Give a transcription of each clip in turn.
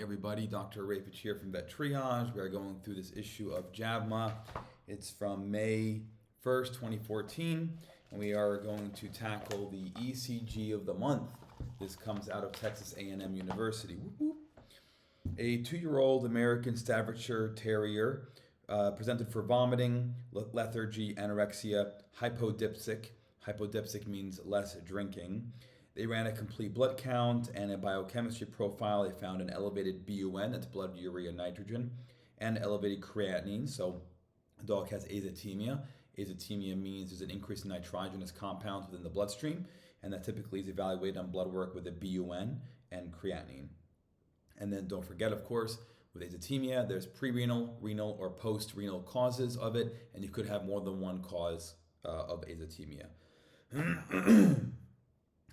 everybody, Dr. Rafich here from Vet Triage. We are going through this issue of JAVMA. It's from May 1st, 2014, and we are going to tackle the ECG of the month. This comes out of Texas A&MUniversity. Whoop, whoop. A 2-year-old American Staffordshire terrier presented for vomiting, lethargy, anorexia, hypodipsic. Hypodipsic means less drinking. They ran a complete blood count and a biochemistry profile. They found an elevated BUN, that's blood urea nitrogen, and elevated creatinine. So the dog has azotemia. Azotemia means there's an increase in nitrogenous compounds within the bloodstream, and that typically is evaluated on blood work with a BUN and creatinine. And then don't forget, of course, with azotemia, there's pre-renal, renal, or post-renal causes of it, and you could have more than one cause of azotemia.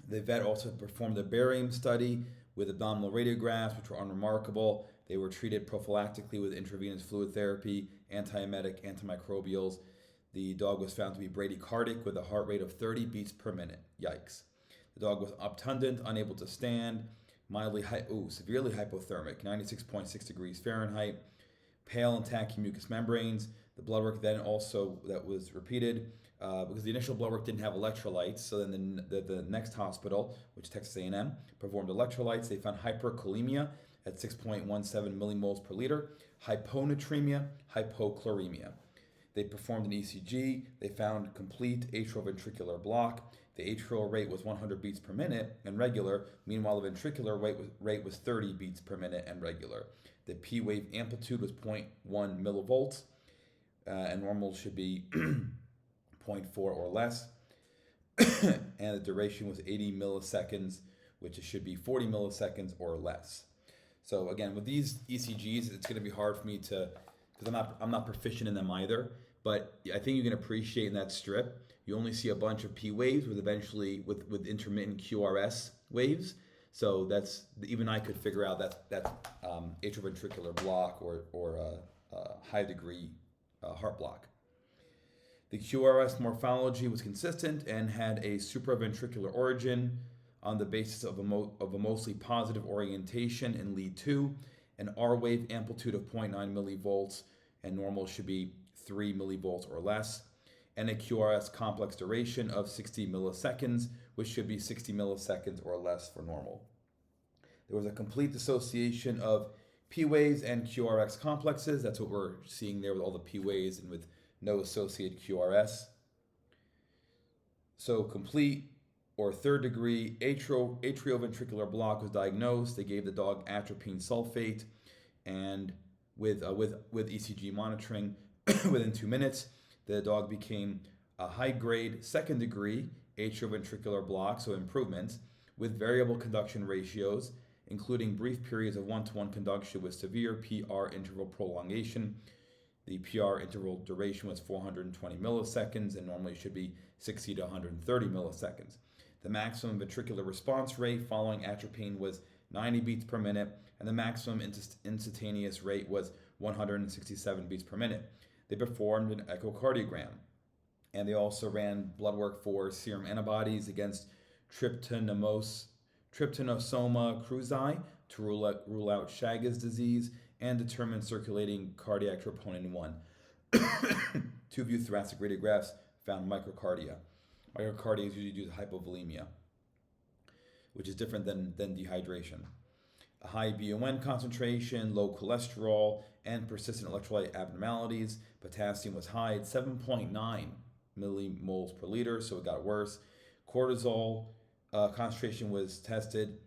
The vet also performed a barium study with abdominal radiographs, which were unremarkable. They were treated prophylactically with intravenous fluid therapy, antiemetic, antimicrobials. The dog was found to be bradycardic with a heart rate of 30 beats per minute. Yikes. The dog was obtundant, unable to stand, severely hypothermic, 96.6 degrees Fahrenheit, pale and tacky mucous membranes. The blood work then also that was repeated because the initial blood work didn't have electrolytes. So then the next hospital, which is Texas A&M, performed electrolytes. They found hyperkalemia at 6.17 millimoles per liter, hyponatremia, hypochloremia. They performed an ECG. They found complete atrioventricular block. The atrial rate was 100 beats per minute and regular. Meanwhile, the ventricular rate was 30 beats per minute and regular. The P wave amplitude was 0.1 millivolts, and normal should be 0.4 or less. And the duration was 80 milliseconds, which should be 40 milliseconds or less. So again, with these ECGs, it's going to be hard for me to, because I'm not proficient in them either. But I think you can appreciate in that strip, you only see a bunch of P waves with with intermittent QRS waves. So that's even I could figure out that's atrioventricular block or high degree heart block. The QRS morphology was consistent and had a supraventricular origin on the basis of a mostly positive orientation in lead 2, an R wave amplitude of 0.9 millivolts, and normal should be 3 millivolts or less, and a QRS complex duration of 60 milliseconds, which should be 60 milliseconds or less for normal. There was a complete dissociation of P waves and QRS complexes. That's what we're seeing there with all the P waves and with no associated QRS. So complete or third degree atrioventricular block was diagnosed. They gave the dog atropine sulfate, and with ECG monitoring, within 2 minutes, the dog became a high-grade second degree atrioventricular block, so improvements, with variable conduction ratios, including brief periods of 1-to-1 conduction with severe PR interval prolongation. The PR interval duration was 420 milliseconds, and normally it should be 60 to 130 milliseconds. The maximum ventricular response rate following atropine was 90 beats per minute, and the maximum instantaneous rate was 167 beats per minute. They performed an echocardiogram, and they also ran blood work for serum antibodies against trypanosoma cruzi to rule out Chagas disease and determine circulating cardiac troponin 1. 2 view thoracic radiographs found microcardia. Microcardia is usually due to hypovolemia, which is different than dehydration. A high BUN concentration, low cholesterol, and persistent electrolyte abnormalities. Potassium was high at 7.9 millimoles per liter, so it got worse. Cortisol concentration was tested.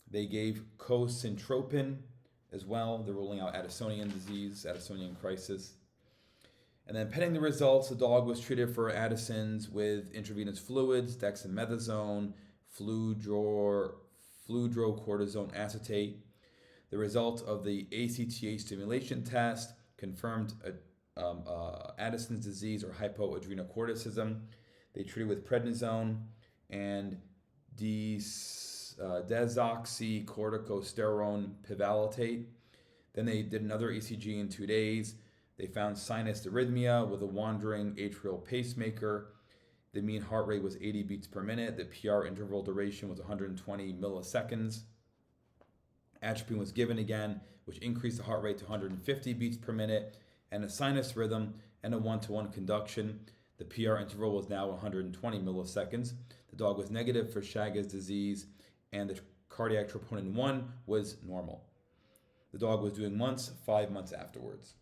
They gave cosyntropin as well. They're ruling out Addisonian disease, Addisonian crisis. And then pending the results, the dog was treated for Addison's with intravenous fluids, dexamethasone, fludrocortisone acetate. The result of the ACTH stimulation test confirmed Addison's disease or hypoadrenocorticism. They treated with prednisone and desoxycorticosterone pivalate. Then they did another ECG in 2 days. They found sinus arrhythmia with a wandering atrial pacemaker. The mean heart rate was 80 beats per minute. The PR interval duration was 120 milliseconds. Atropine was given again, which increased the heart rate to 150 beats per minute, and a sinus rhythm and a 1-to-1 conduction. The PR interval was now 120 milliseconds. The dog was negative for Chagas disease, and the cardiac troponin 1 was normal. The dog was doing once 5 months afterwards.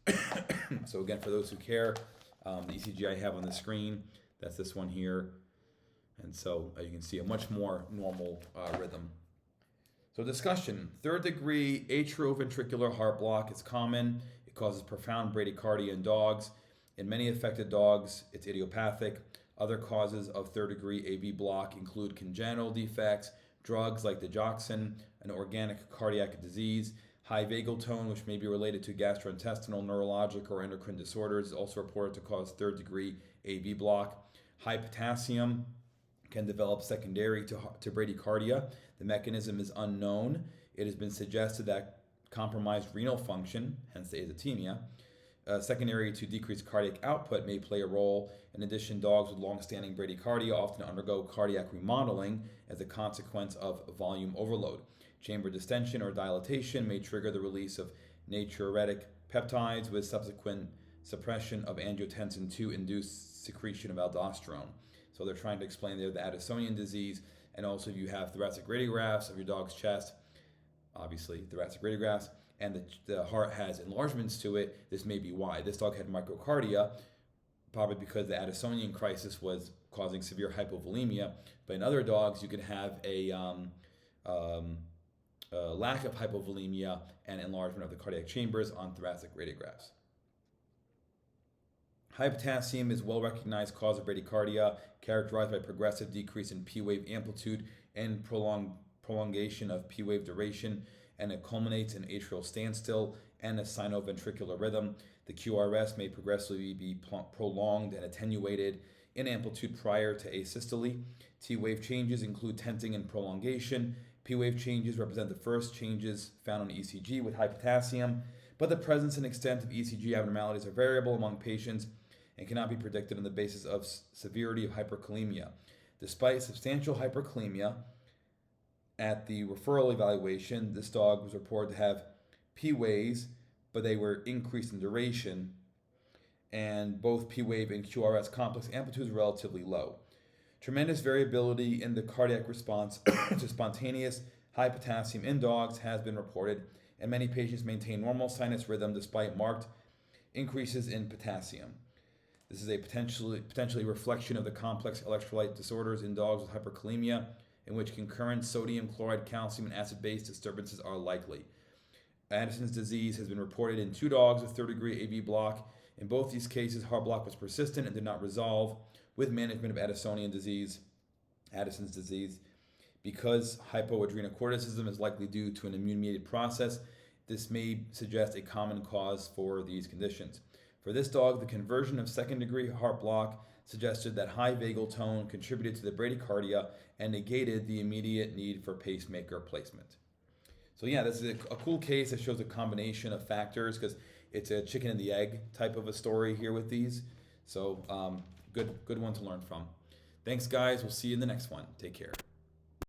So again, for those who care, the ECG I have on the screen, that's this one here. And so you can see a much more normal rhythm. So discussion, third degree atrioventricular heart block is common. It causes profound bradycardia in dogs. In many affected dogs, it's idiopathic. Other causes of third degree AV block include congenital defects, drugs like digoxin, an organic cardiac disease. High vagal tone, which may be related to gastrointestinal, neurologic, or endocrine disorders, is also reported to cause third degree AV block. High potassium can develop secondary to bradycardia. The mechanism is unknown. It has been suggested that compromised renal function, hence the azotemia, secondary to decreased cardiac output, may play a role. In addition, dogs with long-standing bradycardia often undergo cardiac remodeling as a consequence of volume overload. Chamber distension or dilatation may trigger the release of natriuretic peptides with subsequent suppression of angiotensin II-induced secretion of aldosterone. So they're trying to explain there the Addisonian disease, and also if you have thoracic radiographs of your dog's chest, obviously thoracic radiographs, and the heart has enlargements to it, this may be why. This dog had microcardia, probably because the Addisonian crisis was causing severe hypovolemia, but in other dogs you could have a lack of hypovolemia and enlargement of the cardiac chambers on thoracic radiographs. High potassium is a well-recognized cause of bradycardia, characterized by progressive decrease in P-wave amplitude and prolongation of P-wave duration, and it culminates in atrial standstill and a sinoventricular rhythm. The QRS may progressively be prolonged and attenuated in amplitude prior to asystole. T-wave changes include tenting and prolongation. P-wave changes represent the first changes found on ECG with high potassium, but the presence and extent of ECG abnormalities are variable among patients and cannot be predicted on the basis of severity of hyperkalemia. Despite substantial hyperkalemia, at the referral evaluation, this dog was reported to have P-waves, but they were increased in duration, and both P-wave and QRS complex amplitudes were relatively low. Tremendous variability in the cardiac response to spontaneous high potassium in dogs has been reported, and many patients maintain normal sinus rhythm despite marked increases in potassium. This is a potentially reflection of the complex electrolyte disorders in dogs with hyperkalemia, in which concurrent sodium, chloride, calcium, and acid-base disturbances are likely. Addison's disease has been reported in 2 dogs with third-degree AV block. In both these cases, heart block was persistent and did not resolve with management of Addisonian disease, Addison's disease. Because hypoadrenocorticism is likely due to an immune-mediated process, this may suggest a common cause for these conditions. For this dog, the conversion of second-degree heart block suggested that high vagal tone contributed to the bradycardia and negated the immediate need for pacemaker placement. So yeah, this is a cool case that shows a combination of factors because it's a chicken and the egg type of a story here with these. So good one to learn from. Thanks, guys. We'll see you in the next one. Take care.